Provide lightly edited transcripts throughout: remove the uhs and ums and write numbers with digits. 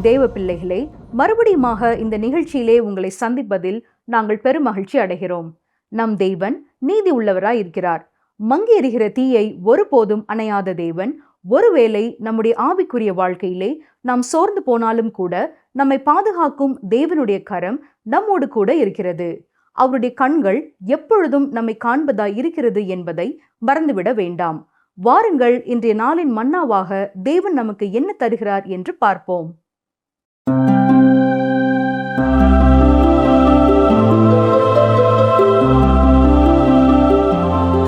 அன்பின் தேவ பிள்ளைகளே, மறுபடியுமாக இந்த நிகழ்ச்சியிலே உங்களை சந்திப்பதில் நாங்கள் பெருமகிழ்ச்சி அடைகிறோம். நம் தேவன் நீதி உள்ளவராய் இருக்கிறார். மங்கி எரிகிற தீயை ஒருபோதும் அணையாத தேவன், ஒருவேளை நம்முடைய ஆவிக்குரிய வாழ்க்கையிலே நாம் சோர்ந்து போனாலும் கூட நம்மை பாதுகாக்கும் தேவனுடைய கரம் நம்மோடு கூட இருக்கிறது. அவருடைய கண்கள் எப்பொழுதும் நம்மை காண்பதாய் இருக்கிறது என்பதை மறந்துவிட வேண்டாம். வாருங்கள், இன்றைய நாளின் மன்னாவாக தேவன் நமக்கு என்ன தருகிறார் என்று பார்ப்போம்.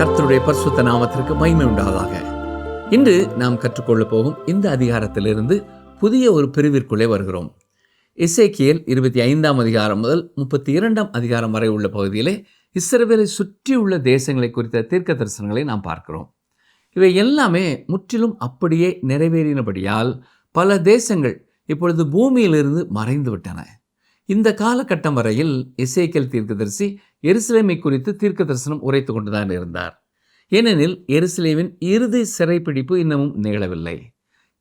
கர்த்தருடைய பரிசுத்த நாமத்திற்கு மகிமை உண்டாவதாக. இன்று நாம் கற்றுக்கொள்ளப் போகும் இந்த அதிகாரத்திலிருந்து புதிய ஒரு பிரிவிற்குள்ளே வருகிறோம். எசேக்கியேல் 25ஆம் அதிகாரம் முதல் 32ஆம் அதிகாரம் வரை உள்ள பகுதியிலே இஸ்ரவேலை சுற்றியுள்ள தேசங்களை குறித்த தீர்க்க தரிசனங்களை நாம் பார்க்கிறோம். இவை எல்லாமே முற்றிலும் அப்படியே நிறைவேறினபடியால் பல தேசங்கள் இப்பொழுது பூமியிலிருந்து மறைந்து விட்டன. இந்த காலகட்டம் வரையில் எசேக்கியேல் தீர்க்கதரிசி எருசலேமை குறித்து தீர்க்க தரிசனம் உரைத்து கொண்டுதான் இருந்தார். ஏனெனில் எருசலேமின் இறுதி சிறைப்பிடிப்பு இன்னமும் நிகழவில்லை.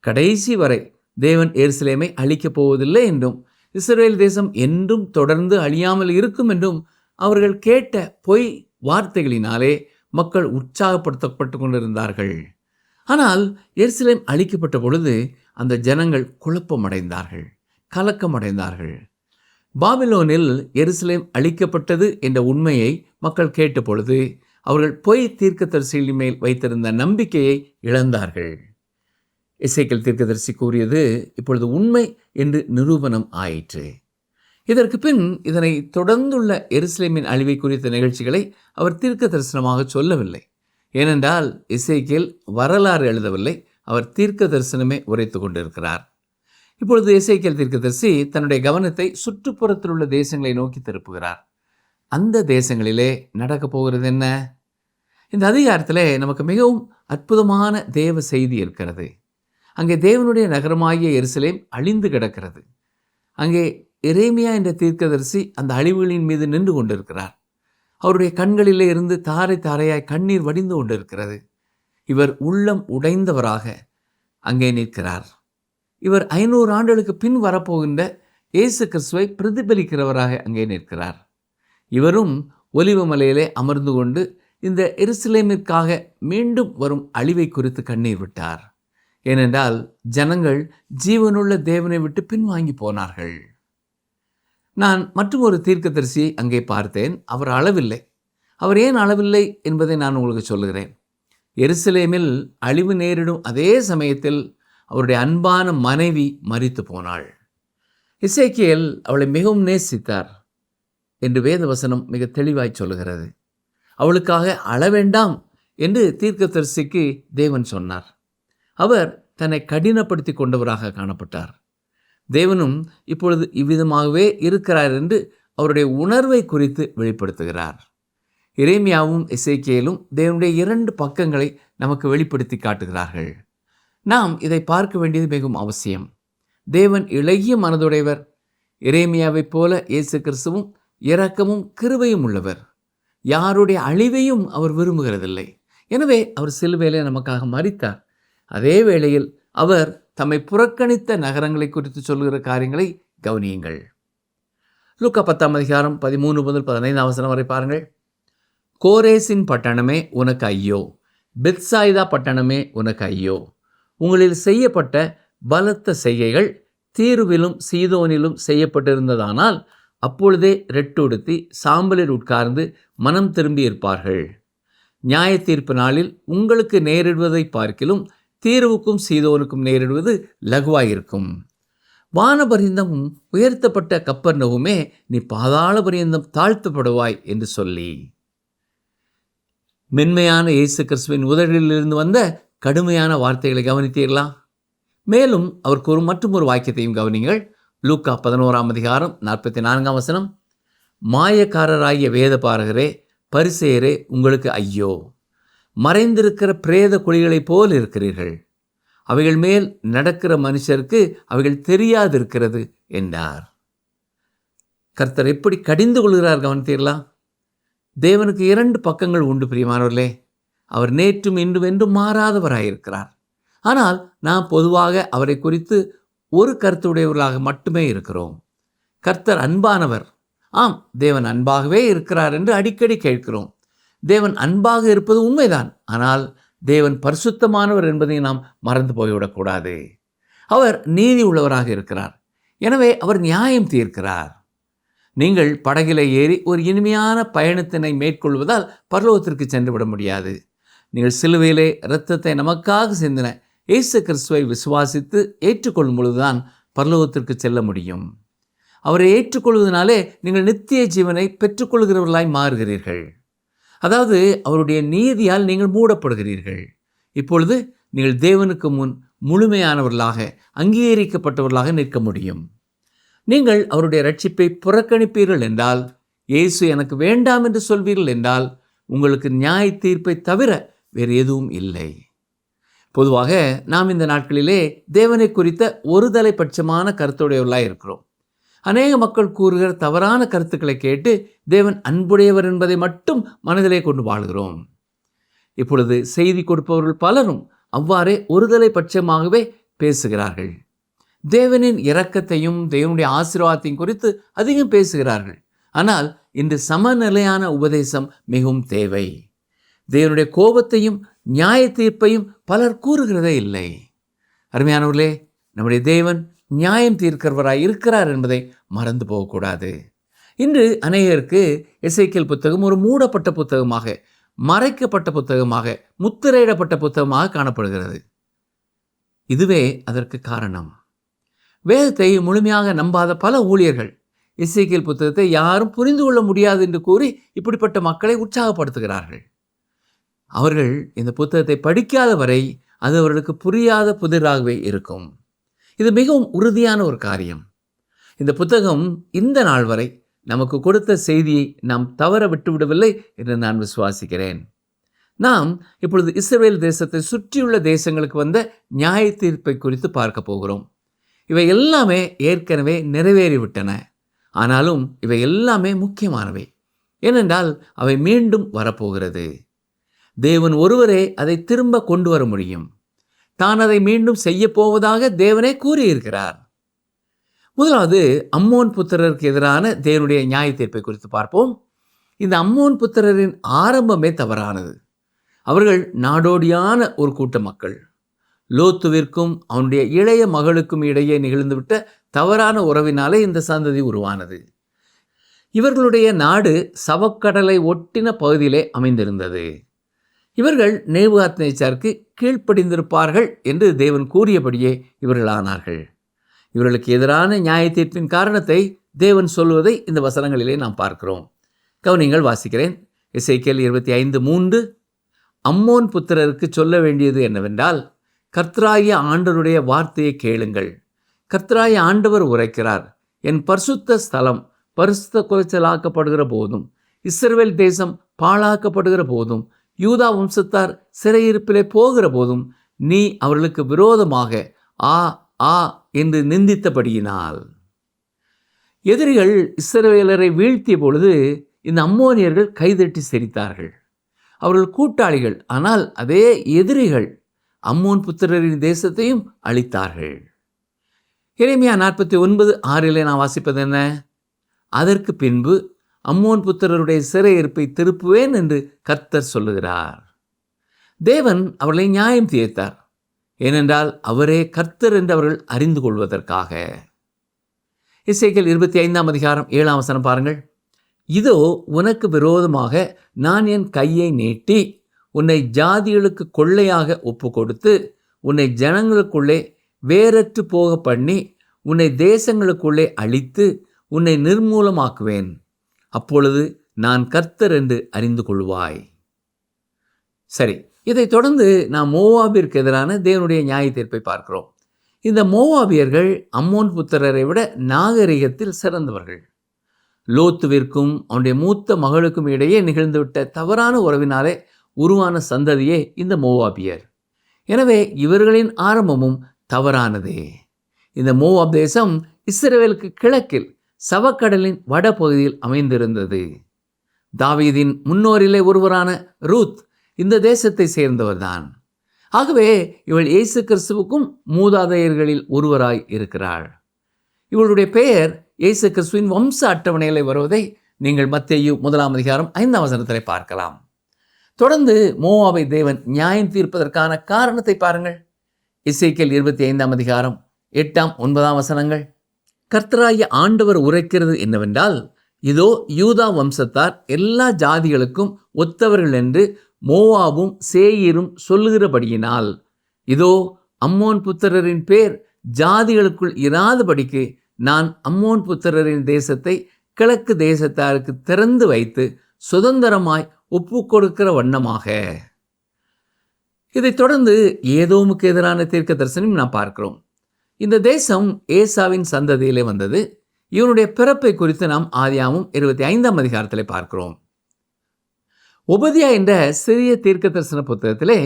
கடைசி வரை தேவன் எருசலேமை அழிக்கப் போவதில்லை என்றும், இஸ்ரவேல் தேசம் என்றும் தொடர்ந்து அழியாமல் இருக்கும் என்றும் அவர்கள் கேட்ட பொய் வார்த்தைகளினாலே மக்கள் உற்சாகப்படுத்தப்பட்டு கொண்டிருந்தார்கள். ஆனால் எருசலேம் அழிக்கப்பட்ட பொழுது அந்த ஜனங்கள் குழப்பமடைந்தார்கள், கலக்கமடைந்தார்கள். பாபிலோனில் எருசலேம் அழிக்கப்பட்டது என்ற உண்மையை மக்கள் கேட்ட பொழுது அவர்கள் பொய் தீர்க்கதரிசிகளின் மேல் வைத்திருந்த நம்பிக்கையை இழந்தார்கள். எசேக்கியேல் தீர்க்கதரிசி கூறியது இப்பொழுது உண்மை என்று நிரூபணம் ஆயிற்று. இதற்கு பின் இதனை தொடர்ந்துள்ள எருசலேமின் அழிவை குறித்த நிகழ்ச்சிகளை அவர் தீர்க்க தரிசனமாக சொல்லவில்லை. ஏனென்றால் எசேக்கியேல் வரலாறு எழுதவில்லை, அவர் தீர்க்க தரிசனமே உரைத்து கொண்டிருக்கிறார். இப்பொழுது எசேக்கியேல் தீர்க்கதரிசி தன்னுடைய கவனத்தை சுற்றுப்புறத்தில் உள்ள தேசங்களை நோக்கி திருப்புகிறார். அந்த தேசங்களிலே நடக்கப் போகிறது என்ன? இந்த அதிகாரத்திலே நமக்கு மிகவும் அற்புதமான தேவ செய்தி இருக்கிறது. அங்கே தேவனுடைய நகரமாகிய எருசலேம் அழிந்து கிடக்கிறது. அங்கே எரேமியா என்ற தீர்க்கதரிசி அந்த அழிவுகளின் மீது நின்று கொண்டிருக்கிறார். அவருடைய கண்களிலே இருந்து தாரை தாரையாய் கண்ணீர் வடிந்து கொண்டிருக்கிறது. இவர் உள்ளம் உடைந்தவராக அங்கே நிற்கிறார். இவர் 500 ஆண்டுகளுக்கு பின் வரப்போகின்ற இயேசு கிறிஸ்துவை பிரதிபலிக்கிறவராக அங்கே நிற்கிறார். இவரும் ஒலிவ மலையிலே அமர்ந்து கொண்டு இந்த எருசலேமிற்காக மீண்டும் வரும் அழிவை குறித்து கண்ணீர் விட்டார். ஏனென்றால் ஜனங்கள் ஜீவனுள்ள தேவனை விட்டு பின்வாங்கி போனார்கள். நான் மற்றும் ஒரு தீர்க்கதரிசியை அங்கே பார்த்தேன். அவர் அளவில்லை. அவர் ஏன் அளவில்லை என்பதை நான் உங்களுக்கு சொல்லுகிறேன். எருசலேமில் அழிவு நேரிடும் அதே சமயத்தில் அவருடைய அன்பான மனைவி மரித்து போனாள். எசேக்கியேல் அவளை மிகவும் நேசித்தார் என்று வேதவசனம் மிக தெளிவாய் சொல்லுகிறது. அவளுக்காக அளவேண்டாம் என்று தீர்க்கதரிசிக்கு தேவன் சொன்னார். அவர் தன்னை கடினப்படுத்தி கொண்டவராக காணப்பட்டார். தேவனும் இப்பொழுது இவ்விதமாகவே இருக்கிறார் என்று அவருடைய உணர்வை குறித்து வெளிப்படுத்துகிறார். எரேமியாவும் எசேக்கியேலும் தேவனுடைய 2 பக்கங்களை நமக்கு வெளிப்படுத்தி காட்டுகிறார்கள். நாம் இதை பார்க்க வேண்டியது மிகவும் அவசியம். தேவன் இளகிய மனதுடையவர். எரேமியாவைப் போல இயேசு கிறிஸ்துவும் இரக்கமும் கிருபையும் உள்ளவர். யாருடைய அழிவையும் அவர் விரும்புகிறதில்லை. எனவே அவர் சிலுவையிலே நமக்காக மரித்தார். அதே வேளையில் அவர் தம்மை புறக்கணித்த நகரங்களை குறித்து சொல்லுகிற காரியங்களை கவனியுங்கள். லூக்கா 10ஆம் அதிகாரம் 13 முதல் 15ஆம் வசனம் வரை பாருங்கள். கோரேசின் பட்டணமே உனக்கு ஐயோ, பெத்சாய்தா பட்டணமே உனக்கு ஐயோ, உங்களில் செய்யப்பட்ட பலத்த செய்கைகள் தீருவிலும் சீதோனிலும் செய்யப்பட்டிருந்ததானால் அப்பொழுதே ரெட்டுடுத்தி சாம்பலில் உட்கார்ந்து மனம் திரும்பி இருப்பார்கள். நியாய தீர்ப்பு நாளில் உங்களுக்கு நேரிடுவதை பார்க்கிலும் தீருவுக்கும் சீதோனுக்கும் நேரிடுவது லகுவாயிருக்கும். வானபரியந்தமும் உயர்த்தப்பட்ட கப்பர்நகூமே, நீ பாதாள பரியந்தம் தாழ்த்தப்படுவாய் என்று சொல்லி. மென்மையான இயேசு கிறிஸ்துவின் உதடுகளிலிருந்து வந்த கடுமையான வார்த்தைகளை கவனித்தீர்களா? மேலும் அவர் கூறும் மற்றும் ஒரு வாக்கியத்தையும் கவனிங்கள். லூக்கா 11ஆம் அதிகாரம் 44ஆம் வசனம். மாயக்காரராகிய வேத பாரகரே, பரிசேயரே, உங்களுக்கு ஐயோ, மறைந்திருக்கிற பிரேத குழிகளைப் போல் இருக்கிறீர்கள். அவைகள் மேல் நடக்கிற மனுஷருக்கு அவைகள் தெரியாதிருக்கிறது என்றார். கர்த்தர் எப்படி கடிந்து கொள்கிறார் கவனித்தீர்களா? தேவனுக்கு 2 பக்கங்கள் உண்டு பிரியமானவர்களே. அவர் நேற்றும் இன்றும் என்றும் மாறாதவராயிருக்கிறார். ஆனால் நாம் பொதுவாக அவரை குறித்து ஒரு கருத்துடையவர்களாக மட்டுமே இருக்கிறோம். கர்த்தர் அன்பானவர். ஆம், தேவன் அன்பாகவே இருக்கிறார் என்று அடிக்கடி கேட்கிறோம். தேவன் அன்பாக இருப்பது உண்மைதான். ஆனால் தேவன் பரிசுத்தமானவர் என்பதை நாம் மறந்து போய்விடக்கூடாது. அவர் நீதி உள்ளவராக இருக்கிறார். எனவே அவர் நியாயம் தீர்க்கிறார். நீங்கள் படகிலே ஏறி ஒரு இனிமையான பயணத்தினை மேற்கொள்வதால் பரலோகத்திற்கு சென்று விட முடியாது. நீங்கள் சிலுவையிலே இரத்தத்தை நமக்காக சிந்தின இயேசு கிறிஸ்துவை விசுவாசித்து ஏற்றுக்கொள்ளும் பொழுதுதான் பரலோகத்திற்கு செல்ல முடியும். அவரை ஏற்றுக்கொள்வதனாலே நீங்கள் நித்திய ஜீவனை பெற்றுக்கொள்கிறவர்களாய் மாறுகிறீர்கள். அதாவது அவருடைய நீதியால் நீங்கள் மூடப்படுகிறீர்கள். இப்பொழுது நீங்கள் தேவனுக்கு முன் முழுமையானவர்களாக, அங்கீகரிக்கப்பட்டவர்களாக நிற்க முடியும். நீங்கள் அவருடைய ரட்சிப்பை புறக்கணிப்பீர்கள் என்றால், இயேசு எனக்கு வேண்டாம் என்று சொல்வீர்கள் என்றால், உங்களுக்கு நியாய தீர்ப்பை தவிர வேறு எதுவும் இல்லை. பொதுவாக நாம் இந்த நாட்களிலே தேவனை குறித்த ஒருதலை பட்சமான கருத்துடையவர்களாக இருக்கிறோம். அநேக மக்கள் கூறுகிற தவறான கருத்துக்களை கேட்டு தேவன் அன்புடையவர் என்பதை மட்டும் மனதிலே கொண்டு வாழ்கிறோம். இப்பொழுது செய்தி கொடுப்பவர்கள் பலரும் அவ்வாறே ஒருதலை பட்சமாகவே பேசுகிறார்கள். தேவனின் இரக்கத்தையும் தேவனுடைய ஆசீர்வாதத்தையும் குறித்து அதிகம் பேசுகிறார்கள். ஆனால் இன்று சமநிலையான உபதேசம் மிகவும் தேவை. தேவனுடைய கோபத்தையும் நியாய தீர்ப்பையும் பலர் கூறுகிறதே இல்லை. அருமையானவர்களே, நம்முடைய தேவன் நியாயம் தீர்க்கிறவராய் இருக்கிறார் என்பதை மறந்து போகக்கூடாது. இன்று அநேகருக்கு எசேக்கியேல் புத்தகம் ஒரு மூடப்பட்ட புத்தகமாக, மறைக்கப்பட்ட புத்தகமாக, முத்திரையிடப்பட்ட புத்தகமாக காணப்படுகிறது. இதுவே அதற்கு காரணம். வேதத்தை முழுமையாக நம்பாத பல ஊழியர்கள் எசேக்கியேல் புத்தகத்தை யாரும் புரிந்து கொள்ள முடியாது என்று கூறி இப்படிப்பட்ட மக்களை உற்சாகப்படுத்துகிறார்கள். அவர்கள் இந்த புத்தகத்தை படிக்காத வரை அது அவர்களுக்கு புரியாத புதிராகவே இருக்கும். இது மிகவும் உறுதியான ஒரு காரியம். இந்த புத்தகம் இந்த நாள் வரை நமக்கு கொடுத்த செய்தியை நாம் தவற விட்டுவிடவில்லை என்று நான் விசுவாசிக்கிறேன். நாம் இப்பொழுது இஸ்ரவேல் தேசத்தை சுற்றியுள்ள தேசங்களுக்கு வந்த நியாய தீர்ப்பை குறித்து பார்க்க போகிறோம். இவை எல்லாமே ஏற்கனவே நிறைவேறிவிட்டன. ஆனாலும் இவை எல்லாமே முக்கியமானவை. ஏனென்றால் அவை மீண்டும் வரப்போகிறது. தேவன் ஒருவரே அதை திரும்ப கொண்டு வர முடியும். தான் அதை மீண்டும் செய்ய போவதாக தேவனே கூறியிருக்கிறார். முதலாவது அம்மோன் புத்திரருக்கு எதிரான தேவனுடைய நியாய தீர்ப்பை குறித்து பார்ப்போம். இந்த அம்மோன் புத்திரரின் ஆரம்பமே தவறானது. அவர்கள் நாடோடியான ஒரு கூட்ட மக்கள். லோத்துவிற்கும் அவனுடைய இளைய மகளுக்கும் இடையே நிகழ்ந்துவிட்ட தவறான உறவினாலே இந்த சந்ததி உருவானது. இவர்களுடைய நாடு சவக்கடலை ஒட்டின பகுதியிலே அமைந்திருந்தது. இவர்கள் நேபுகாத்நேச்சாருக்கு கீழ்ப்படிந்திருப்பார்கள் என்று தேவன் கூறியபடியே இவர்களானார்கள். இவர்களுக்கு எதிரான நியாய தீர்ப்பின் காரணத்தை தேவன் சொல்வதை இந்த வசனங்களிலே நாம் பார்க்கிறோம். கவனிங்கள், வாசிக்கிறேன். எசேக்கியேல் 25:3. அம்மோன் புத்திரருக்கு சொல்ல வேண்டியது என்னவென்றால், கர்த்தராகிய ஆண்டவருடைய வார்த்தையை கேளுங்கள். கர்த்தராகிய ஆண்டவர் உரைக்கிறார், என் பரிசுத்த ஸ்தலம் பரிசுத்த குலைச்சலாக்கப்படுகிற போதும், இஸ்ரவேல் தேசம் பாழாக்கப்படுகிற போதும், யூதா வம்சத்தார் சிறையிருப்பிலே போகிற போதும், நீ அவர்களுக்கு விரோதமாக ஆ ஆ என்று நிந்தித்தபடியினால். எதிரிகள் இஸ்ரவேலரை வீழ்த்திய பொழுது இந்த அம்மோனியர்கள் கைதட்டி சிரித்தார்கள். அவர்கள் கூட்டாளிகள். ஆனால் அதே எதிரிகள் அம்மோன் புத்திரரின் தேசத்தையும் அழித்தார்கள். எரேமியா 49:6 நான் வாசிப்பது என்ன? அதற்கு பின்பு அம்மோன் புத்திரருடைய சிறையிருப்பை திருப்புவேன் என்று கர்த்தர் சொல்லுகிறார். தேவன் அவர்களை நியாயம் தீர்த்தார். ஏனென்றால் அவரே கர்த்தர் என்று அவர்கள் அறிந்து கொள்வதற்காக. எசேக்கியேல் 25:7 பாருங்கள். இதோ உனக்கு விரோதமாக நான் என் கையை நீட்டி உன்னை ஜாதிகளுக்கு கொள்ளையாக ஒப்பு கொடுத்து உன்னை ஜனங்களுக்குள்ளே வேறற்று போக பண்ணி உன்னை தேசங்களுக்குள்ளே அழித்து உன்னை நிர்மூலமாக்குவேன். அப்பொழுது நான் கர்த்தர் என்று அறிந்து கொள்வாய். சரி, இதைத் தொடர்ந்து நாம் மோவாபிற்கு எதிரான தேவனுடைய நியாய தீர்ப்பை பார்க்கிறோம். இந்த மோவாபியர்கள் அம்மோன் புத்திரரை விட நாகரிகத்தில் சிறந்தவர்கள். லோத்துவிற்கும் அவனுடைய மூத்த மகளுக்கும் இடையே நிகழ்ந்துவிட்ட தவறான உறவினாலே உருவான சந்ததியே இந்த மோவாபியர். எனவே இவர்களின் ஆரம்பமும் தவறானதே. இந்த மோவாப் தேசம் இஸ்ரவேலுக்கு கிழக்கில் சவக்கடலின் வடபகுதியில் அமைந்திருந்தது. தாவீதின் முன்னோரிலே ஒருவரான ரூத் இந்த தேசத்தை சேர்ந்தவர்தான். ஆகவே இவள் இயேசு கிறிஸ்துவுக்கும் மூதாதையர்களில் ஒருவராய் இருக்கிறாள். இவளுடைய பெயர் இயேசு கிறிஸ்துவின் வம்ச அட்டவணையில் வருவதை நீங்கள் மத்தேயு 1:5 பார்க்கலாம். தொடர்ந்து மோவாபை தேவன் நியாயம் தீர்ப்பதற்கான காரணத்தை பாருங்கள். எசேக்கியேல் 25:8-9 கர்த்தராகிய ஆண்டவர் உரைக்கிறது என்னவென்றால், இதோ யூதா வம்சத்தார் எல்லா ஜாதிகளுக்கும் ஒத்தவர்கள் என்று மோவாபும் சேயீரும் சொல்லுகிறபடியினால், இதோ அம்மோன் புத்திரரின் பேர் ஜாதிகளுக்குள் இராதபடிக்கு நான் அம்மோன் புத்திரரின் தேசத்தை கிழக்கு தேசத்தாருக்கு திறந்து வைத்து சுதந்திரமாய் ஒப்பு கொடுக்கிற வண்ணமாக. இதைத் தொடர்ந்து ஏதோமுக்கு எதிரான தீர்க்க தரிசனம் நாம் பார்க்கிறோம். இந்த தேசம் ஏசாவின் சந்ததியிலே வந்தது. இவனுடைய பிறப்பை குறித்து நாம் ஆதியாகமம் 25 பார்க்கிறோம். ஒபதியா என்ற சிறிய தீர்க்க தரிசன புத்தகத்திலே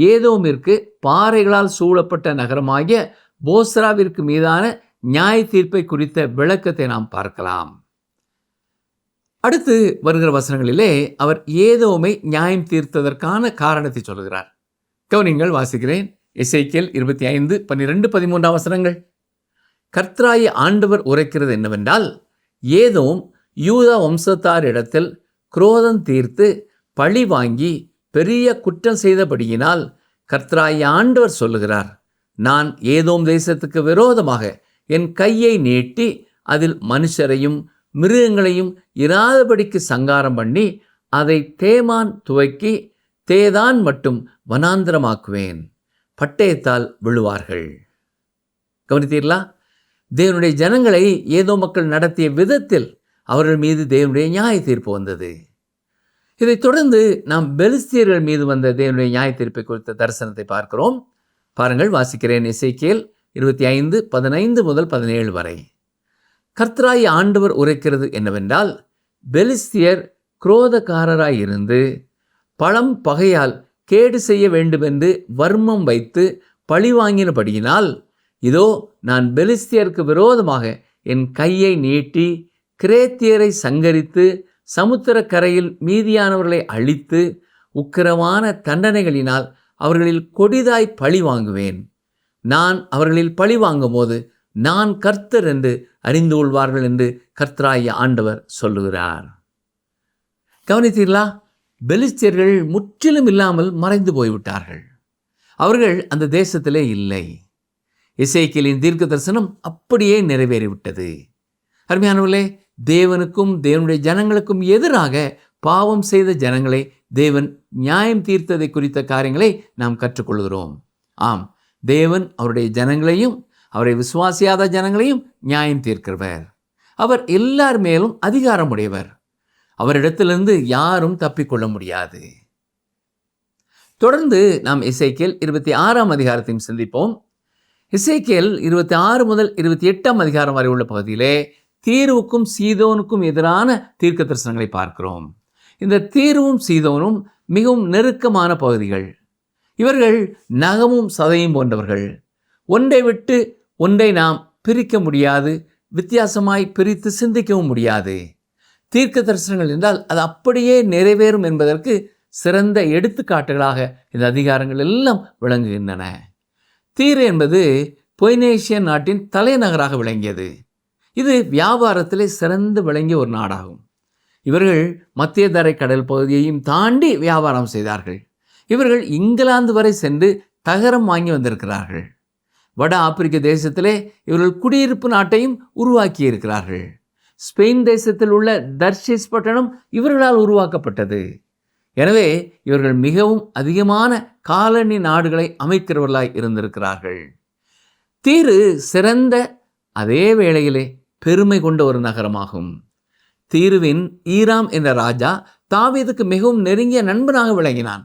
ஏதோமிற்கு பாறைகளால் சூழப்பட்ட நகரமாகிய போஸ்ராவிற்கு மீதான நியாய தீர்ப்பை குறித்த விளக்கத்தை நாம் பார்க்கலாம். அடுத்து வருகிற வசனங்களிலே அவர் ஏதோமை நியாயம் தீர்த்ததற்கான காரணத்தை சொல்கிறார். கவனிங்கள், வாசிக்கிறேன். எசேக்கியேல் 25:12-13 கர்த்தராகிய ஆண்டவர் உரைக்கிறது என்னவென்றால், ஏதோம் யூதா வம்சத்தாரிடத்தில் குரோதம் தீர்த்து பழி வாங்கி பெரிய குற்றம் செய்தபடியினால் கர்த்தராகிய ஆண்டவர் சொல்லுகிறார், நான் ஏதோம் தேசத்துக்கு விரோதமாக என் கையை நீட்டி அதில் மனுஷரையும் மிருகங்களையும் இராதபடிக்கு சங்காரம் பண்ணி அதை தேமான் துவக்கி தேதான் மட்டும் வனாந்திரமாக்குவேன், பட்டயத்தால் விழுவார்கள். கவனித்தீர்களா? தேவனுடைய ஜனங்களை ஏதோ மக்கள் நடத்திய விதத்தில் அவர்கள் மீது தேவனுடைய நியாய தீர்ப்பு வந்தது. இதைத் தொடர்ந்து நாம் பெலிஸ்தியர்கள் மீது வந்த தேவனுடைய நியாய தீர்ப்பை குறித்த தரிசனத்தை பார்க்கிறோம். பாருங்கள், வாசிக்கிறேன். எசேக்கியேல் 25:15-17 கர்த்தராகிய ஆண்டவர் உரைக்கிறது என்னவென்றால், பெலிஸ்தியர் குரோதக்காரராயிருந்து பழம் பகையால் கேடு செய்ய வேண்டுமென்று வர்மம் வைத்து பழி வாங்கினபடியினால், இதோ நான் பெலிஸ்தியருக்கு விரோதமாக என் கையை நீட்டி கிரேத்தியரை சங்கரித்து சமுத்திர கரையில் மீதியானவர்களை அழித்து உக்கிரமான தண்டனைகளினால் அவர்களில் கொடிதாய் பழி வாங்குவேன். நான் அவர்களில் பழி வாங்கும் போது நான் கர்த்தர் என்று அறிந்து கொள்வார்கள் என்று கர்த்தராகிய ஆண்டவர் சொல்லுகிறார். கவனித்தீர்களா? பெலிஸ்தியர்கள் முற்றிலும் இல்லாமல் மறைந்து போய்விட்டார்கள். அவர்கள் அந்த தேசத்திலே இல்லை. எசேக்கியேலின் தீர்க்க தரிசனம் அப்படியே நிறைவேறிவிட்டது. அருமையானவர்களே, தேவனுக்கும் தேவனுடைய ஜனங்களுக்கும் எதிராக பாவம் செய்த ஜனங்களை தேவன் நியாயம் தீர்த்ததை குறித்த காரியங்களை நாம் கற்றுக்கொள்கிறோம். ஆம், தேவன் அவருடைய ஜனங்களையும் அவரை விசுவாசியாத ஜனங்களையும் நியாயம் தீர்க்கிறவர். அவர் எல்லார் மேலும் அதிகாரம் உடையவர். அவரிடத்திலிருந்து யாரும் தப்பிக்கொள்ள முடியாது. தொடர்ந்து நாம் எசேக்கியேல் 26 சிந்திப்போம். எசேக்கியேல் 26-28 வரை உள்ள பகுதியிலே தீருவுக்கும் சீதோனுக்கும் எதிரான தீர்க்க தரிசனங்களை பார்க்கிறோம். இந்த தீருவும் சீதோனும் மிகவும் நெருக்கமான பகுதிகள். இவர்கள் நகமும் சதையும் போன்றவர்கள். ஒன்றை விட்டு ஒன்றை நாம் பிரிக்க முடியாது, வித்தியாசமாய் பிரித்து சிந்திக்கவும் முடியாது. தீர்க்க தரிசனங்கள் என்றால் அது அப்படியே நிறைவேறும் என்பதற்கு சிறந்த எடுத்துக்காட்டுகளாக இந்த அதிகாரங்கள் எல்லாம் விளங்குகின்றன. தீரு என்பது பொய்னேசியன் நாட்டின் தலைநகராக விளங்கியது. இது வியாபாரத்திலே சிறந்து விளங்கிய ஒரு நாடாகும். இவர்கள் மத்திய தரை கடல் பகுதியையும் தாண்டி வியாபாரம் செய்தார்கள். இவர்கள் இங்கிலாந்து வரை சென்று தகரம் வாங்கி வந்திருக்கிறார்கள். வட ஆப்பிரிக்க தேசத்திலே இவர்கள் குடியிருப்பு நாட்டையும் உருவாக்கி இருக்கிறார்கள். ஸ்பெயின் தேசத்தில் உள்ள தர்ஷிஸ் பட்டணம் இவர்களால் உருவாக்கப்பட்டது. எனவே இவர்கள் மிகவும் அதிகமான காலனி நாடுகளை அமைக்கிறவர்களாய் இருந்திருக்கிறார்கள். தீரு சிறந்த அதே வேளையிலே பெருமை கொண்ட ஒரு நகரமாகும். தீருவின் ஈராம் என்ற ராஜா தாவீதுக்கு மிகவும் நெருங்கிய நண்பனாக விளங்கினான்.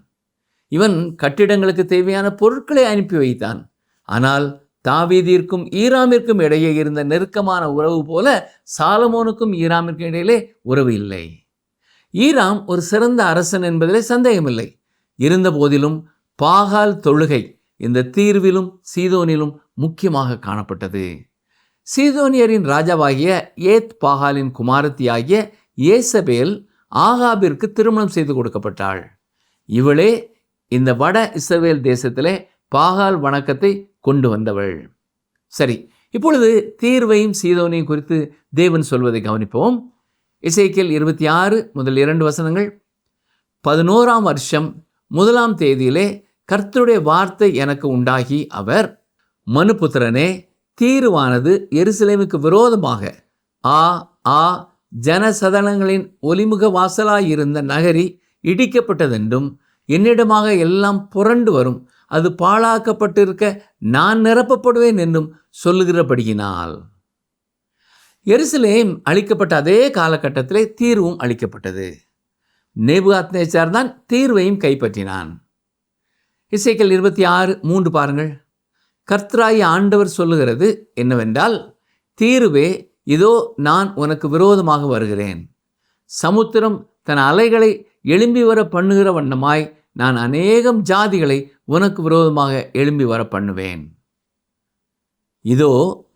இவன் கட்டிடங்களுக்கு தேவையான பொருட்களை அனுப்பி வைத்தான். ஆனால் தாவீதிற்கும் ஈராமிற்கும் இடையே இருந்த நெருக்கமான உறவு போல சாலமோனுக்கும் ஈராமிற்கும் இடையிலே உறவு இல்லை. ஈராம் ஒரு சிறந்த அரசன் என்பதிலே சந்தேகமில்லை. இருந்த போதிலும் பாகால் தொழுகை இந்த தீர்விலும் சீதோனிலும் முக்கியமாக காணப்பட்டது. சீதோனியரின் ராஜாவாகிய ஏத் பாகாலின் குமாரத்தியாகிய ஏசபேல் ஆகாபிற்கு திருமணம் செய்து கொடுக்கப்பட்டாள். இவளே இந்த வட இஸ்ரவேல் தேசத்திலே பாகால் வணக்கத்தை கொண்டு வந்தவள். சரி, இப்பொழுது தீர்வையும் சீதோனையும் குறித்து தேவன் சொல்வதை கவனிப்போம். எசேக்கியேல் 26 முதல் 2 வசனங்கள். 11ஆம் வருஷம் 1ஆம் தேதியிலே கர்த்தருடைய வார்த்தை எனக்கு உண்டாகி, அவர், மனுபுத்திரனே, தீருவானது எருசலேமுக்கு விரோதமாக ஜனசதனங்களின் ஒலிமுக வாசலாயிருந்த நகரி இடிக்கப்பட்டதென்றும், என்னிடமாக எல்லாம் புரண்டு வரும், அது பாழாக்கப்பட்டிருக்க நான் நிரப்பப்படுவேன் என்றும் சொல்லுகிறபடியினால். எருசலேம் அழிக்கப்பட்ட அதே காலகட்டத்திலே தீர்வும் அழிக்கப்பட்டது. நேபுகாத்நேச்சார் தான் தீர்வையும் கைப்பற்றினான். எசேக்கியேல் 26:3 பாருங்கள். கர்த்தராகிய ஆண்டவர் சொல்லுகிறது என்னவென்றால், தீருவே, இதோ நான் உனக்கு விரோதமாக வருகிறேன். சமுத்திரம் தன் அலைகளை எழும்பி வர பண்ணுகிற வண்ணமாய் நான் அநேகம் ஜாதிகளை உனக்கு விரோதமாக எழும்பி வர பண்ணுவேன். இதோ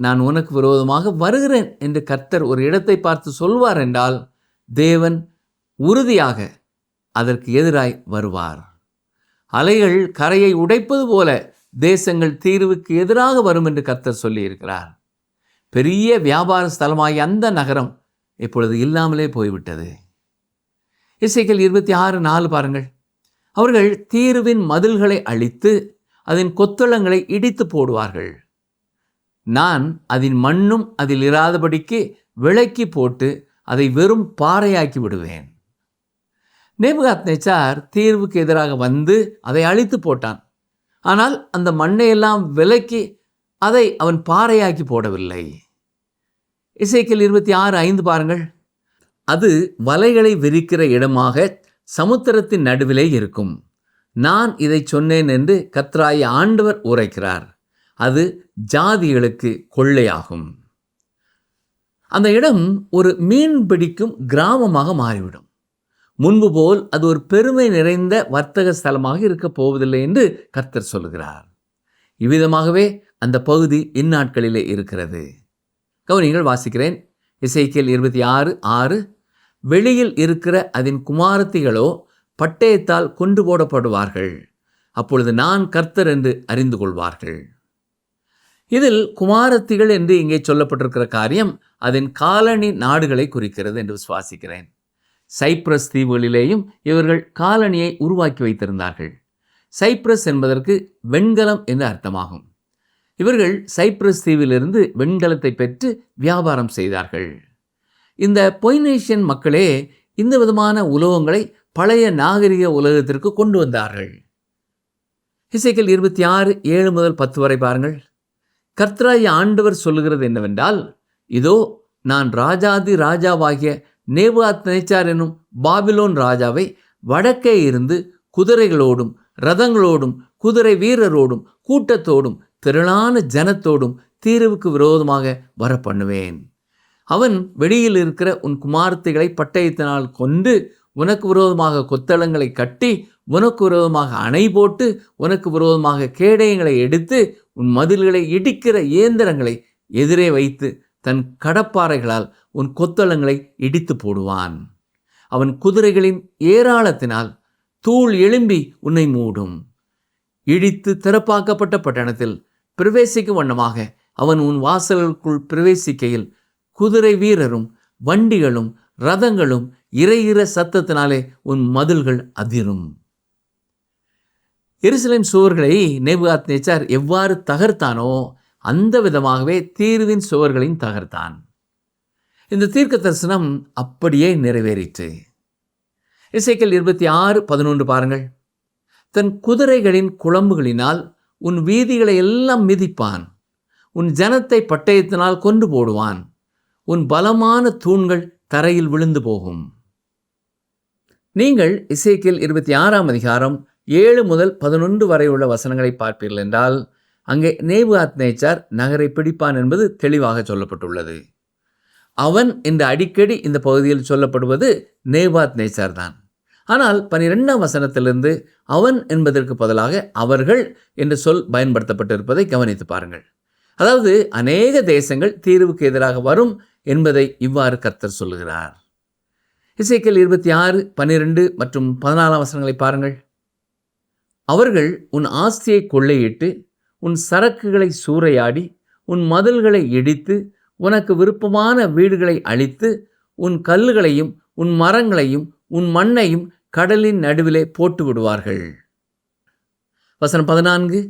நான் உனக்கு விரோதமாக வருகிறேன் என்று கர்த்தர் ஒரு இடத்தை பார்த்து சொல்வார் என்றால், தேவன் உறுதியாக அதற்கு எதிராய் வருவார். அலைகள் கரையை உடைப்பது போல தேசங்கள் தீர்வுக்கு எதிராக வரும் என்று கர்த்தர் சொல்லியிருக்கிறார். பெரிய வியாபார ஸ்தலமாகிய அந்த நகரம் இப்பொழுது இல்லாமலே போய்விட்டது. எசேக்கியேல் 26:4 பாருங்கள். அவர்கள் தீருவின் மதில்களை அழித்து அதன் கொத்தளங்களை இடித்து போடுவார்கள். நான் அதன் மண்ணும் அதில் இராதபடிக்கு விலக்கி போட்டு அதை வெறும் பாறையாக்கி விடுவேன். நேபுகாத்நேச்சார் தீர்வுக்கு எதிராக வந்து அதை அழித்து போட்டான். ஆனால் அந்த மண்ணையெல்லாம் விலக்கி அதை அவன் பாறையாக்கி போடவில்லை. எசேக்கியேல் 26:5 பாருங்கள். அது வலைகளை விரிக்கிற இடமாக சமுத்திரத்தின் நடுவிலே இருக்கும். நான் இதை சொன்னேன் என்று கர்த்தராகிய ஆண்டவர் உரைக்கிறார். அது ஜாதிகளுக்கு கொள்ளையாகும். அந்த இடம் ஒரு மீன் பிடிக்கும் கிராமமாக மாறிவிடும். முன்பு போல் அது ஒரு பெருமை நிறைந்த வர்த்தக ஸ்தலமாக இருக்கப் போவதில்லை என்று கர்த்தர் சொல்கிறார். இவ்விதமாகவே அந்த பகுதி இந்நாட்களிலே இருக்கிறது. கவனிங்கள், வாசிக்கிறேன். எசேக்கியேல் 26:6. வெளியில் இருக்கிற அதன் குமாரத்திகளோ பட்டயத்தால் கொண்டு போடப்படுவார்கள். அப்பொழுது நான் கர்த்தர் என்று அறிந்து கொள்வார்கள். இதில் குமாரத்திகள் என்று இங்கே சொல்லப்பட்டிருக்கிற காரியம் அதன் காலனி நாடுகளை குறிக்கிறது என்று விசுவாசிக்கிறேன். சைப்ரஸ் தீவுகளிலேயும் இவர்கள் காலனியை உருவாக்கி வைத்திருந்தார்கள். சைப்ரஸ் என்பதற்கு வெண்கலம் என்று அர்த்தமாகும். இவர்கள் சைப்ரஸ் தீவிலிருந்து வெண்கலத்தை பெற்று வியாபாரம் செய்தார்கள். இந்த பொய்னேஷியன் மக்களே இந்த விதமான உலோகங்களை பழைய நாகரிக உலகத்திற்கு கொண்டு வந்தார்கள். எசேக்கியேல் 26:7 முதல் 10 வரை பாருங்கள். கர்த்தராகிய ஆண்டவர் சொல்லுகிறது என்னவென்றால், இதோ நான் ராஜாதி ராஜாவாகிய நேபுகாத்நேச்சார் என்னும் பாபிலோன் ராஜாவை வடக்கே இருந்து குதிரைகளோடும் இரதங்களோடும் குதிரை வீரரோடும் கூட்டத்தோடும் திரளான ஜனத்தோடும் தீர்வுக்கு விரோதமாக வர பண்ணுவேன். அவன் வெளியில் இருக்கிற உன் குமாரத்திகளை பட்டயத்தினால் கொண்டு உனக்கு விரோதமாக கொத்தளங்களை கட்டி உனக்கு விரோதமாக அணை போட்டு உனக்கு விரோதமாக கேடயங்களை எடுத்து உன் மதில்களை இடிக்கிற இயந்திரங்களை எதிரே வைத்து தன் கடப்பாறைகளால் உன் கொத்தளங்களை இடித்து போடுவான். அவன் குதிரைகளின் ஏராளத்தினால் தூள் எழும்பி உன்னை மூடும். இடித்து திறப்பாக்கப்பட்ட பட்டணத்தில் பிரவேசிக்கும் வண்ணமாக அவன் உன் வாசல்களுக்குள் பிரவேசிக்கையில் குதிரை வீரரும் வண்டிகளும் இரதங்களும் இரையிற சத்தத்தினாலே உன் மதில்கள் அதிரும். எருசலேம் சுவர்களை நேபுகாத்நேச்சார் எவ்வாறு தகர்த்தானோ அந்த விதமாகவே தீர்வின் சுவர்களையும் தகர்த்தான். இந்த தீர்க்க தரிசனம் அப்படியே நிறைவேறிற்று. எசேக்கியேல் 26:11 பாருங்கள். தன் குதிரைகளின் குளம்புகளினால் உன் வீதிகளை எல்லாம் மிதிப்பான். உன் ஜனத்தை பட்டயத்தினால் கொண்டு போடுவான். உன் பலமான தூண்கள் தரையில் விழுந்து போகும். நீங்கள் எசேக்கியேல் 26ஆம் அதிகாரம் 7 முதல் 11 வரை உள்ள வசனங்களை பார்ப்பீர்கள் என்றால் அங்கே நேபுகாத்நேச்சார் நகரை பிடிப்பான் என்பது தெளிவாக சொல்லப்பட்டுள்ளது. அவன் என்று அடிக்கடி இந்த பகுதியில் சொல்லப்படுவது நேபுகாத்நேச்சார் தான். ஆனால் 12ஆம் வசனத்திலிருந்து அவன் என்பதற்கு பதிலாக அவர்கள் என்ற சொல் பயன்படுத்தப்பட்டிருப்பதை கவனித்து பாருங்கள். அதாவது அநேக தேசங்கள் தீர்வுக்கு எதிராக வரும் என்பதை இவ்வாறு கர்த்தர் சொல்லுகிறார். எசேக்கியேல் 26:12 மற்றும் 14 வசனங்களை பாருங்கள். அவர்கள் உன் ஆஸ்தியை கொள்ளையிட்டு உன் சரக்குகளை சூறையாடி உன் மதில்களை இடித்து உனக்கு விருப்பமான வீடுகளை அழித்து உன் கல்லுகளையும் உன் மரங்களையும் உன் மண்ணையும் கடலின் நடுவிலே போட்டு விடுவார்கள். வசனம் 14,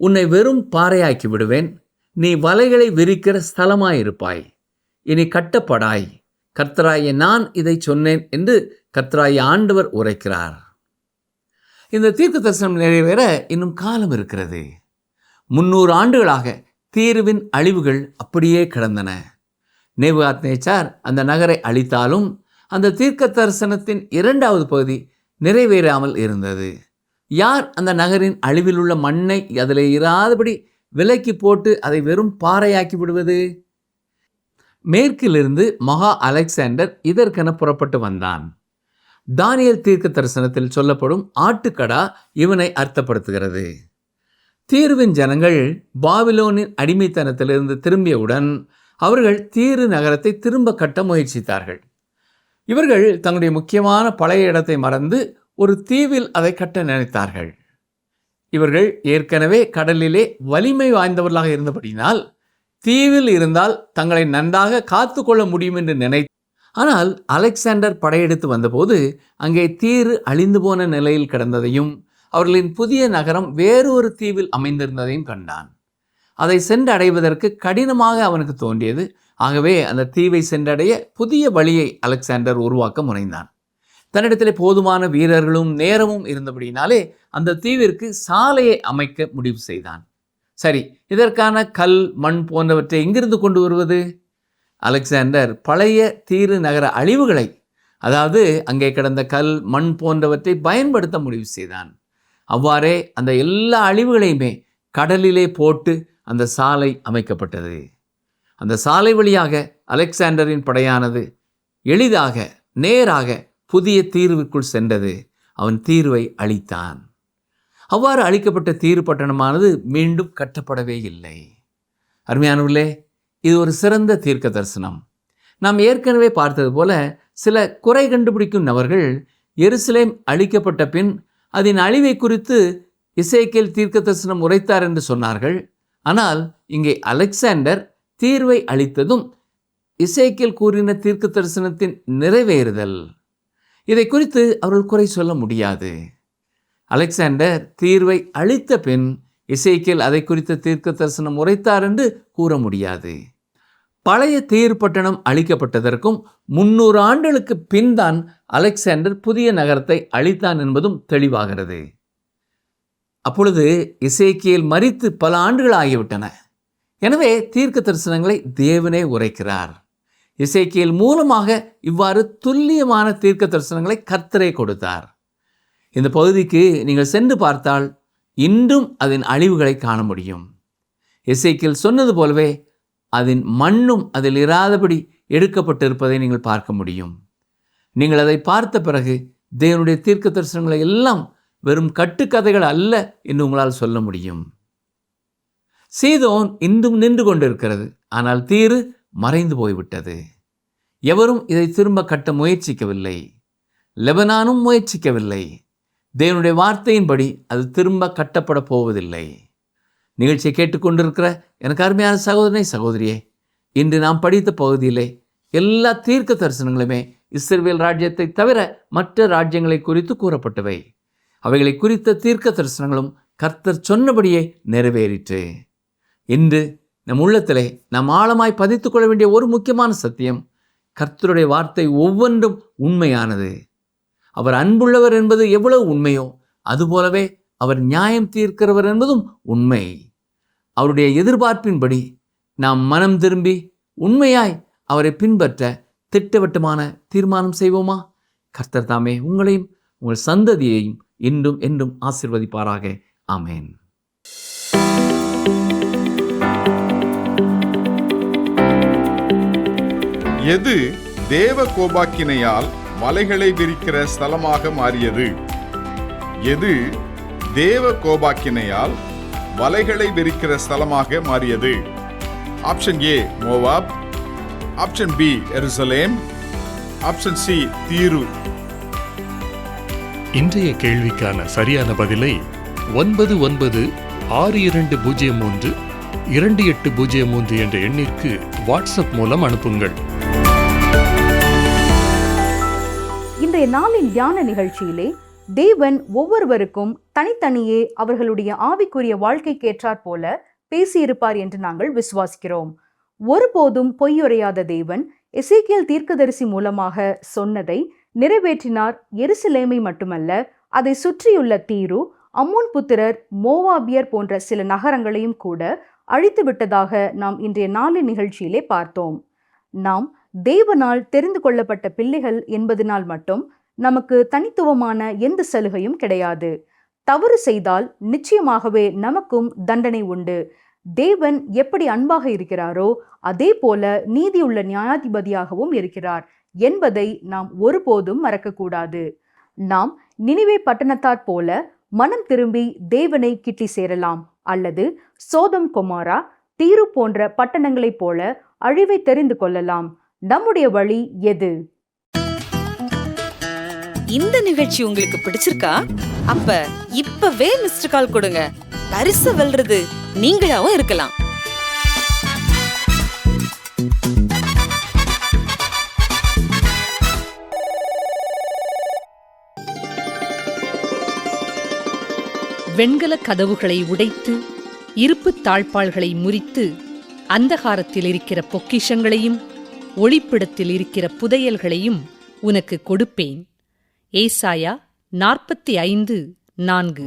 உன்னை வெறும் பாறையாக்கி விடுவேன், நீ வலைகளை விரிக்கிற ஸ்தலமாயிருப்பாய், இனி கட்டப்படாய், கர்த்தராகிய நான் இதை சொன்னேன் என்று கர்த்தராகிய ஆண்டவர் உரைக்கிறார். இந்த தீர்க்க தரிசனம் நிறைவேற இன்னும் காலம் இருக்கிறது. 300 ஆண்டுகளாக தீருவின் அழிவுகள் அப்படியே கிடந்தன. நேபுகாத்நேச்சார் அந்த நகரை அழித்தாலும் அந்த தீர்க்க தரிசனத்தின் 2வது பகுதி நிறைவேறாமல் இருந்தது. யார் அந்த நகரின் அழிவில் உள்ள மண்ணை அதில் இராதபடி விலக்கி போட்டு அதை வெறும் பாறையாக்கி விடுவது? மேற்கிலிருந்து மகா அலெக்சாண்டர் இதற்கென புறப்பட்டு வந்தான். தானியேல் தீர்க்க தரிசனத்தில் சொல்லப்படும் ஆட்டுக்கடா இவனை அர்த்தப்படுத்துகிறது. தீருவின் ஜனங்கள் பாபிலோனின் அடிமைத்தனத்திலிருந்து திரும்பியவுடன் அவர்கள் தீரு நகரத்தை திரும்ப கட்ட முயற்சித்தார்கள். இவர்கள் தங்களுடைய முக்கியமான பழைய இடத்தை மறந்து ஒரு தீவில் அதை கட்ட நினைத்தார்கள். இவர்கள் ஏற்கனவே கடலிலே வலிமை வாய்ந்தவர்களாக இருந்தபடினால் தீவில் இருந்தால் தங்களை நன்றாக காத்து கொள்ள முடியும் என்று நினைத்தார். ஆனால் அலெக்சாண்டர் படையெடுத்து வந்தபோது அங்கே தீரு அழிந்து போன நிலையில் கிடந்ததையும் அவர்களின் புதிய நகரம் வேறு ஒரு தீவில் அமைந்திருந்ததையும் கண்டான். அதை சென்றடைவதற்கு கடினமாக அவனுக்கு தோன்றியது. ஆகவே அந்த தீவை சென்றடைய புதிய வழியை அலெக்சாண்டர் உருவாக்க முனைந்தான். தன்னிடத்திலே போதுமான வீரர்களும் நேரமும் இருந்தபடினாலே அந்த தீவிற்கு சாலையை அமைக்க முடிவு செய்தான். சரி, இதற்கான கல், மண் போன்றவற்றை எங்கிருந்து கொண்டு வருவது? அலெக்சாண்டர் பழைய தீரு நகர அழிவுகளை, அதாவது அங்கே கிடந்த கல், மண் போன்றவற்றை பயன்படுத்த முடிவு செய்தான். அவ்வாறே அந்த எல்லா அழிவுகளையுமே கடலிலே போட்டு அந்த சாலை அமைக்கப்பட்டது. அந்த சாலை வழியாக அலெக்சாண்டரின் படையானது எளிதாக நேராக புதிய தீர்வுக்குள் சென்றது. அவன் தீர்வை அழித்தான். அவ்வாறு அழிக்கப்பட்ட தீரு பட்டணமானது மீண்டும் கட்டப்படவே இல்லை. அருமையானவர்களே, இது ஒரு சிறந்த தீர்க்க தரிசனம். நாம் ஏற்கனவே பார்த்தது போல சில குறை கண்டுபிடிக்கும் நபர்கள் எருசலேம் அழிக்கப்பட்ட பின் அதன் அழிவை குறித்து எசேக்கியேல் தீர்க்க தரிசனம் உரைத்தார் என்று சொன்னார்கள். ஆனால் இங்கே அலெக்சாண்டர் தீர்வை அளித்ததும் எசேக்கியேல் கூறின தீர்க்க தரிசனத்தின் நிறைவேறுதல். இதை குறித்து அவர்கள் குறை சொல்ல முடியாது. அலெக்சாண்டர் தீர்வை அளித்த பின் எசேக்கியேல் அதை குறித்த தீர்க்க தரிசனம் உரைத்தார் என்று கூற முடியாது. பழைய தீர் பட்டணம் அழிக்கப்பட்டதற்கும் 300 ஆண்டுகளுக்கு பின் தான் அலெக்சாண்டர் புதிய நகரத்தை அழித்தான் என்பதும் தெளிவாகிறது. அப்பொழுது எசேக்கியேல் மரித்து பல ஆண்டுகள் ஆகிவிட்டன. எனவே தீர்க்க தரிசனங்களை தேவனே உரைக்கிறார். எசேக்கியேல் மூலமாக இவ்வாறு துல்லியமான தீர்க்க தரிசனங்களை கர்த்தரே கொடுத்தார். இந்த பகுதிக்கு நீங்கள் சென்று பார்த்தால் இன்றும் அதன் அழிவுகளை காண முடியும். எசேக்கியேல் சொன்னது போலவே அதன் மண்ணும் அதில் இராதபடி எடுக்கப்பட்டிருப்பதை நீங்கள் பார்க்க முடியும். நீங்கள் அதை பார்த்த பிறகு தேவனுடைய தீர்க்க தரிசனங்களை எல்லாம் வெறும் கட்டுக்கதைகள் அல்ல என்று உங்களால் சொல்ல முடியும். சீதோன் இன்றும் நின்று கொண்டிருக்கிறது. ஆனால் தீரு மறைந்து போய்விட்டது. எவரும் இதை திரும்ப கட்ட முயற்சிக்கவில்லை. லெபனானும் முயற்சிக்கவில்லை. தேவனுடைய வார்த்தையின்படி அது திரும்ப கட்டப்பட போவதில்லை. நிகழ்ச்சியை கேட்டுக்கொண்டிருக்கிற எனக்கு அருமையான சகோதரனே, சகோதரியே, இன்று நாம் படித்த பகுதியிலே எல்லா தீர்க்க தரிசனங்களுமே இஸ்ரவேல் ராஜ்யத்தை தவிர மற்ற ராஜ்யங்களை குறித்து கூறப்பட்டவை. அவைகளை குறித்த தீர்க்க தரிசனங்களும் கர்த்தர் சொன்னபடியே நிறைவேறிற்று. இன்று நம் உள்ளத்திலே நாம் ஆழமாய் பதித்துக் கொள்ள வேண்டிய ஒரு முக்கியமான சத்தியம், கர்த்தருடைய வார்த்தை ஒவ்வொன்றும் உண்மையானது. அவர் அன்புள்ளவர் என்பது எவ்வளவு உண்மையோ அதுபோலவே அவர் நியாயம் தீர்க்கிறவர் என்பதும் உண்மை. அவருடைய எதிர்பார்ப்பின்படி நாம் மனம் திரும்பி உண்மையாய் அவரை பின்பற்ற திட்டவட்டமான தீர்மானம் செய்வோமா? கர்த்தர் தாமே உங்களையும் உங்கள் சந்ததியையும் இன்றும் என்றும் ஆசீர்வதிப்பாராக. ஆமென். எது தேவ கோபாக்கினையால் வலைகளை விரிக்கிற ஸ்தலமாக மாறியது? எது தேவ கோபாக்கினையால் வலைகளை விரிக்கிற ஸ்தலமாக மாறியது? Option A Moab, option B எருசலேம், ஆப்ஷன் சி தீரு. இன்றைய கேள்விக்கான சரியான பதிலை 9962032803 என்ற எண்ணிற்கு வாட்ஸ்அப் மூலம் அனுப்புங்கள். இன்றைய நாளின் தியான நிகழ்ச்சியிலே தேவன் ஒவ்வொருவருக்கும் தனித்தனியே அவர்களுடைய ஆவிக்குரிய வாழ்க்கைக்கேற்றாற் போல பேசியிருப்பார் என்று நாங்கள் விசுவாசிக்கிறோம். ஒருபோதும் பொய்யுரையாத தேவன் எசேக்கியேல் தீர்க்கதரிசி மூலமாக சொன்னதை நிறைவேற்றினார். எருசலேமை மட்டுமல்ல, அதை சுற்றியுள்ள தீரு, அம்மோன் புத்திரர், மோவாபியர் போன்ற சில நகரங்களையும் கூட அழித்து விட்டதாக நாம் இன்றைய நாளின் நிகழ்ச்சியிலே பார்த்தோம். நாம் தேவனால் தெரிந்து கொள்ளப்பட்ட பிள்ளைகள் என்பதனால் மட்டும் நமக்கு தனித்துவமான எந்த சலுகையும் கிடையாது. தவறு செய்தால் நிச்சயமாகவே நமக்கும் தண்டனை உண்டு. தேவன் எப்படி அன்பாக இருக்கிறாரோ அதே போல நீதியுள்ள நியாயாதிபதியாகவும் இருக்கிறார் என்பதை நாம் ஒருபோதும் மறக்கக்கூடாது. நாம் நினிவே பட்டணத்தாற் போல மனம் திரும்பி தேவனை கிட்டி சேரலாம், அல்லது சோதம் கொமாரா, தீரு போன்ற பட்டணங்களைப் போல அழிவை தெரிந்து கொள்ளலாம். நம்முடைய வழி எது? இந்த நிகழ்ச்சி உங்களுக்கு பிடிச்சிருக்கா? அப்ப இப்பவே மிஸ்டர் கால் கொடுங்க. பரிசு வெல்றது நீங்களாவும் இருக்கலாம். வெண்கல கதவுகளை உடைத்து, இருப்பு தாழ்பாள்களை முறித்து, அந்தகாரத்தில் இருக்கிற பொக்கிஷங்களையும் ஒளிப்பிடத்தில் இருக்கிற புதையல்களையும் உனக்கு கொடுப்பேன். ஏசாயா 45:4.